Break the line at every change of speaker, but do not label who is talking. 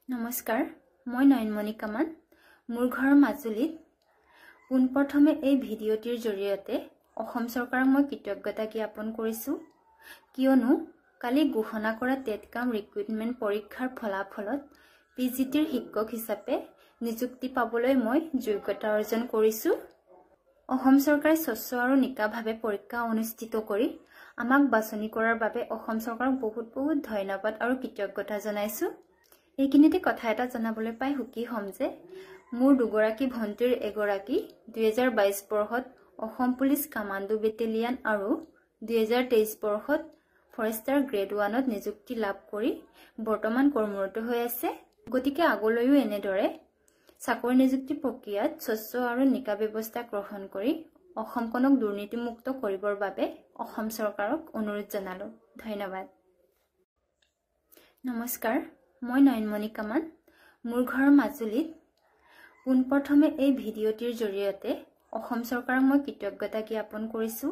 নমস্কাৰ, মই নয়নমণি কামান। মোৰ ঘৰ মাজুলীত। পোনপ্ৰথমে এই ভিডিঅ'টিৰ জৰিয়তে অসম চৰকাৰক মই কৃতজ্ঞতা জ্ঞাপন কৰিছোঁ, কিয়নো কালি ঘোষণা কৰা টেট কাম ৰিক্ৰুইটমেণ্ট পৰীক্ষাৰ ফলাফলত পিজিটিৰ শিক্ষক হিচাপে নিযুক্তি পাবলৈ মই যোগ্যতা অৰ্জন কৰিছোঁ। অসম চৰকাৰে স্বচ্ছ আৰু নিকাভাৱে পৰীক্ষা অনুষ্ঠিত কৰি আমাক বাছনি কৰাৰ বাবে অসম চৰকাৰক বহুত ধন্যবাদ আৰু কৃতজ্ঞতা জনাইছোঁ। এইখিনিতে কথা এটা জনাবলৈ পাই সুখী হ'ম যে মোৰ দুগৰাকী ভণ্টিৰ এগৰাকী 2022 বৰ্ষত অসম পুলিচ কামাণ্ডো বেটেলিয়ান আৰু 2023 বৰ্ষত ফৰেষ্টাৰ গ্ৰেড 1ত নিযুক্তি লাভ কৰি বৰ্তমান কৰ্মৰত হৈ আছে। গতিকে আগলৈও এনেদৰে চাকৰি নিযুক্তি প্ৰক্ৰিয়াত স্বচ্ছ আৰু নিকা ব্যৱস্থা গ্ৰহণ কৰি অসমখনক দুৰ্নীতিমুক্ত কৰিবৰ বাবে অসম চৰকাৰক অনুৰোধ জনালোঁ। ধন্যবাদ। নমস্কাৰ, মই নয়নমণি কামান। মোৰ ঘৰ মাজুলীত। পোনপ্ৰথমে এই ভিডিঅ'টিৰ জৰিয়তে অসম চৰকাৰক মই কৃতজ্ঞতা জ্ঞাপন কৰিছোঁ,